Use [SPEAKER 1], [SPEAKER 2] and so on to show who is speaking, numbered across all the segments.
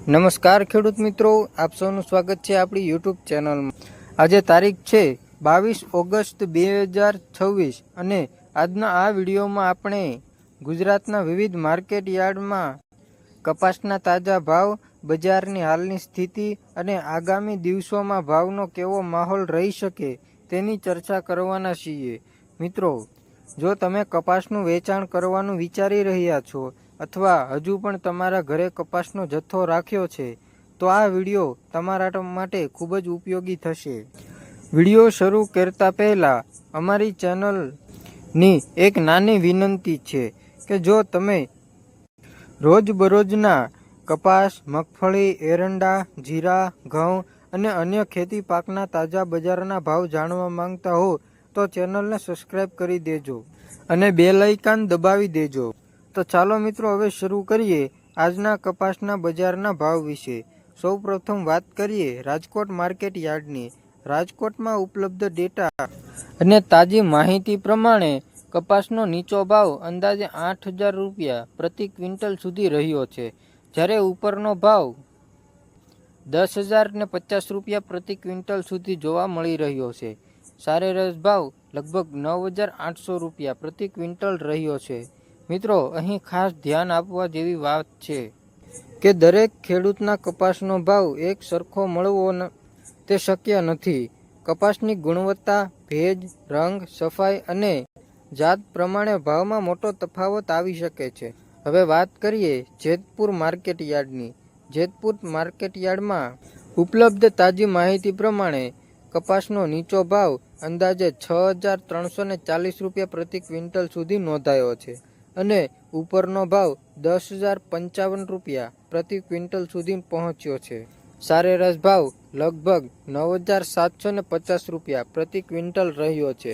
[SPEAKER 1] નમસ્કાર ખેડૂત મિત્રો, આપ સૌનું સ્વાગત છે આપણી યુટ્યુબ ચેનલમાં। આજે તારીખ છે 22 ઓગસ્ટ 2026 અને આજના આ વિડીયોમાં આપણે ગુજરાતના વિવિધ માર્કેટ યાર્ડમાં કપાસના તાજા ભાવ, બજારની હાલની સ્થિતિ અને આગામી દિવસોમાં ભાવનો કેવો માહોલ રહી શકે તેની ચર્ચા કરવાના છીએ। મિત્રો, જો તમે કપાસનું વેચાણ કરવાનું વિચારી રહ્યા છો અથવા હજુ પણ તમારા ઘરે કપાસનો જથ્થો રાખ્યો છે તો આ વિડીયો તમારા માટે ખૂબ જ ઉપયોગી થશે। વિડીયો શરૂ કરતા પહેલાં અમારી ચેનલની એક નાની વિનંતી છે કે જો તમે રોજબરોજના કપાસ, મગફળી, એરંડા, જીરા, ઘઉં અને અન્ય ખેતી પાકના તાજા બજારના ભાવ જાણવા માંગતા હો તો ચેનલને સબસ્ક્રાઇબ કરી દેજો અને બેલ આઇકન દબાવી દેજો। તો ચાલો મિત્રો, હવે શરૂ કરીએ આજના કપાસના બજારના ભાવ વિશે। સૌપ્રથમ વાત કરીએ રાજકોટ માર્કેટ યાર્ડની। રાજકોટમાં ઉપલબ્ધ ડેટા અને તાજી માહિતી પ્રમાણે કપાસનો નીચો ભાવ અંદાજે 8,000 રૂપિયા પ્રતિ ક્વિન્ટલ સુધી રહ્યો છે, જ્યારે ઉપરનો ભાવ 10,050 રૂપિયા પ્રતિ ક્વિન્ટલ સુધી જોવા મળી રહ્યો છે। સરેરાશ ભાવ લગભગ 9,800 રૂપિયા પ્રતિ ક્વિન્ટલ રહ્યો છે। મિત્રો, અહીં ખાસ ધ્યાન આપવા જેવી વાત છે કે દરેક ખેડૂતના કપાસનો ભાવ એક સરખો મળવો તે શક્ય નથી। કપાસની ગુણવત્તા, ભેજ, રંગ, સફાઈ અને જાત પ્રમાણે ભાવમાં મોટો તફાવત આવી શકે છે। હવે વાત કરીએ જેતપુર માર્કેટ યાર્ડની। જેતપુર માર્કેટ યાર્ડમાં ઉપલબ્ધ તાજી માહિતી પ્રમાણે કપાસનો નીચો ભાવ અંદાજે 6,340 રૂપિયા પ્રતિ ક્વિન્ટલ સુધી નોંધાયો છે અને ઉપરનો ભાવ 10,055 રૂપિયા પ્રતિ ક્વિન્ટલ સુધી પહોંચ્યો છે। સરેરાશ ભાવ લગભગ 9,750 રૂપિયા પ્રતિ ક્વિન્ટલ રહ્યો છે।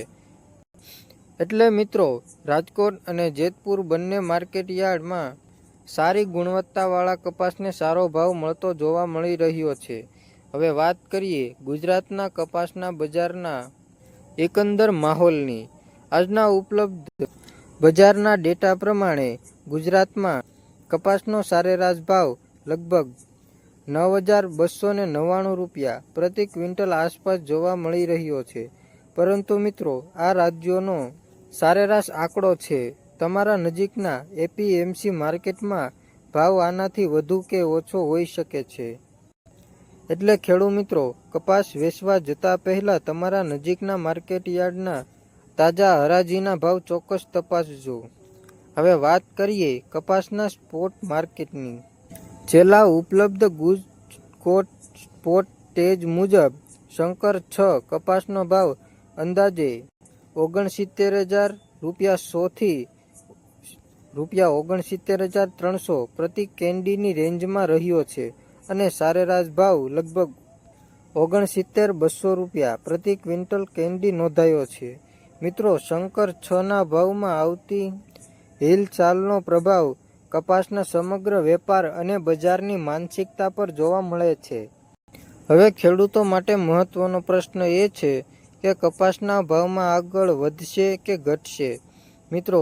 [SPEAKER 1] એટલે મિત્રો, રાજકોટ અને જેતપુર બંને માર્કેટ યાર્ડમાં સારી ગુણવત્તાવાળા કપાસને સારો ભાવ મળતો જોવા મળી રહ્યો છે। હવે વાત કરીએ ગુજરાતના કપાસના બજારના એકંદર માહોલની। આજના ઉપલબ્ધ બજારના ડેટા પ્રમાણે ગુજરાતમાં કપાસનો સરેરાશ ભાવ લગભગ 9,299 રૂપિયા પ્રતિ ક્વિન્ટલ આસપાસ જોવા મળી રહ્યો છે, પરંતુ મિત્રો, આ રાજ્યોનો સરેરાશ આંકડો છે। તમારા નજીકના એપીએમસી માર્કેટમાં ભાવ આનાથી વધુ કે ઓછો હોઈ શકે છે। એટલે ખેડૂત મિત્રો, કપાસ વેચવા જતા પહેલા તમારા નજીકના માર્કેટ યાર્ડના તાજા હરાજીના ભાવ ચોક્કસ તપાસજો। હવે વાત કરીએ કપાસના સ્પોટ માર્કેટની। છેલ્લા ઉપલબ્ધ ગુજકોટ સ્પોટ તેજ મુજબ શંકર 6 કપાસનો ભાવ અંદાજે 69,000 રૂપિયા 100 થી રૂપિયા 69,300 પ્રતિ કેન્ડીની રેન્જમાં રહ્યો છે અને સરેરાશ ભાવ લગભગ 69,200 રૂપિયા પ્રતિ ક્વિન્ટલ કેન્ડી નોંધાયો છે। મિત્રો, શંકર 6ના ભાવમાં આવતી હિલચાલનો પ્રભાવ કપાસના સમગ્ર વેપાર અને બજારની માનસિકતા પર જોવા મળે છે। હવે ખેડૂતો માટે મહત્વનો પ્રશ્ન એ છે કે કપાસના ભાવમાં આગળ વધશે કે ઘટશે। મિત્રો,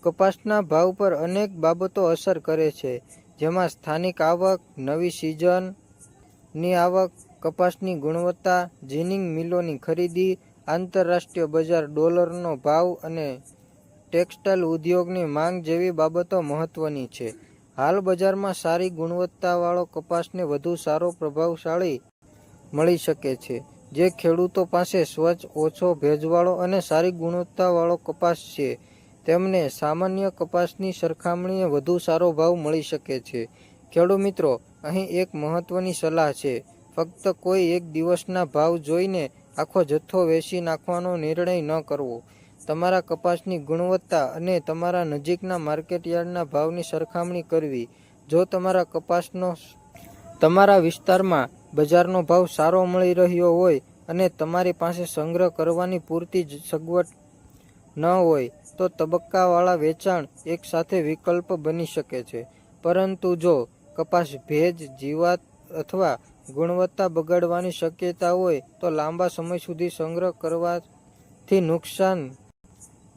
[SPEAKER 1] કપાસના ભાવ પર અનેક બાબતો અસર કરે છે, જેમાં સ્થાનિક આવક, નવી સિઝનની આવક, કપાસની ગુણવત્તા, જીનિંગ મિલોની ખરીદી, આંતરરાષ્ટ્રીય બજાર, ડોલરનો ભાવ અને ટેક્સટાઇલ ઉદ્યોગની માંગ જેવી બાબતો મહત્વની છે। હાલ બજારમાં સારી ગુણવત્તાવાળો કપાસને વધુ સારો પ્રભાવશાળી મળી શકે છે। જે ખેડૂતો પાસે સ્વચ્છ, ઓછો ભેજવાળો અને સારી ગુણવત્તાવાળો કપાસ છે તેમને સામાન્ય કપાસની સરખામણીએ વધુ સારો ભાવ મળી શકે છે। ખેડૂત મિત્રો, અહીં એક મહત્વની સલાહ છે, ફક્ત કોઈ એક દિવસના ભાવ જોઈને આખો જથ્થો વેચી નાખવાનો નિર્ણય ન કરવો। તમારા કપાસની ગુણવત્તા અને તમારા નજીકના માર્કેટયાર્ડના ભાવની સરખામણી કરવી। જો તમારા કપાસનો તમારા વિસ્તારમાં બજારનો ભાવ સારો મળી રહ્યો હોય અને તમારી પાસે સંગ્રહ કરવાની પૂરતી સગવડ ન હોય તો તબક્કાવાળા વેચાણ એક સાથે વિકલ્પ બની શકે છે, પરંતુ જો કપાસ ભેજ, જીવાત અથવા ગુણવત્તા બગડવાની શક્યતા હોય તો લાંબા સમય સુધી સંગ્રહ કરવાથી નુકસાન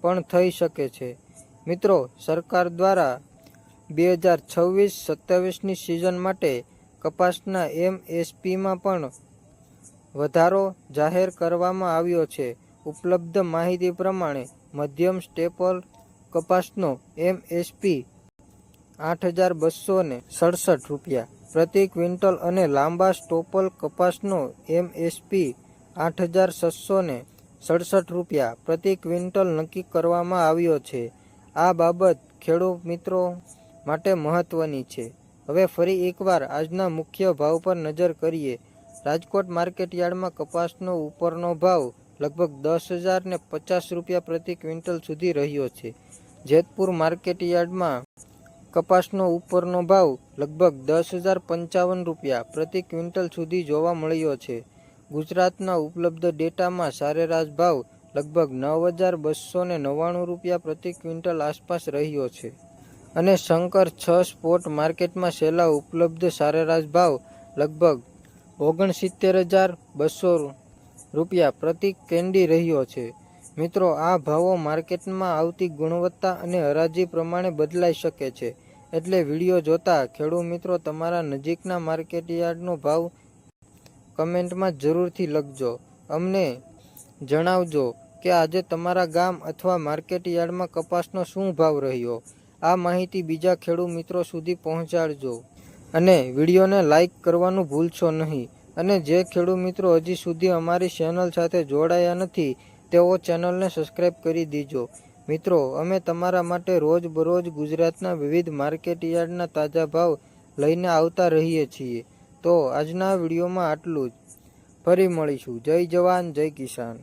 [SPEAKER 1] પણ થઈ શકે છે। મિત્રો, સરકાર દ્વારા 2026-27ની સિઝન માટે કપાસના MSPમાં પણ વધારો જાહેર કરવામાં આવ્યો છે. ઉપલબ્ધ માહિતી પ્રમાણે મધ્યમ સ્ટેપલ કપાસનો MSP 8,267 રૂપિયા પ્રતિ ક્વિન્ટલ અને લાંબા સ્ટેપલ કપાસનો MSP 8,667 રૂપિયા પ્રતિ ક્વિન્ટલ નક્કી કરવામાં આવ્યો છે. આ બાબત ખેડૂત મિત્રો માટે મહત્વની છે. હવે ફરી એકવાર આજના મુખ્ય ભાવ પર નજર કરીએ. રાજકોટ માર્કેટયાર્ડમાં કપાસનો ઉપરનો ભાવ લગભગ 10,050 રૂપિયા પ્રતિ ક્વિન્ટલ સુધી રહ્યો છે. જેતપુર માર્કેટયાર્ડમાં કપાસનો ઉપરનો ભાવ લગભગ 10,055 રૂપિયા પ્રતિ ક્વિન્ટલ સુધી જોવા મળ્યો છે. ગુજરાતના ઉપલબ્ધ ડેટામાં સરેરાશ ભાવ લગભગ 9,299 રૂપિયા પ્રતિ ક્વિન્ટલ આસપાસ રહ્યો છે. અને શંકર 6 સ્પોટ માર્કેટમાં છેલ્લા ઉપલબ્ધ સરેરાશ ભાવ લગભગ 69,200 રૂપિયા પ્રતિ કેન્ડી રહ્યો છે. મિત્રો, આ ભાવો માર્કેટમાં આવતી ગુણવત્તા અને હરાજી પ્રમાણે બદલાઈ શકે છે. એટલે વિડીયો જોતા ખેડૂત મિત્રો તમારા નજીકના માર્કેટયાર્ડનો ભાવ કમેન્ટમાં જરૂરથી લખજો. અમને જણાવજો કે આજે તમારા ગામ અથવા માર્કેટયાર્ડમાં કપાસનો શું ભાવ રહ્યો. આ માહિતી બીજા ખેડૂત મિત્રો સુધી પહોંચાડજો અને વિડીયોને લાઇક કરવાનું ભૂલશો નહીં. અને જે ખેડૂત મિત્રો હજી સુધી અમારી ચેનલ સાથે જોડાયા નથી તેઓ ચેનલને સબસ્ક્રાઇબ કરી દીજો. મિત્રો, અમે તમારા માટે રોજબરોજ ગુજરાતના વિવિધ માર્કેટયાર્ડના તાજા ભાવ લઈને આવતા રહીએ છીએ. તો આજના વિડીયોમાં આટલું જ. ફરી મળીશું. જય જવાન, જય કિસાન.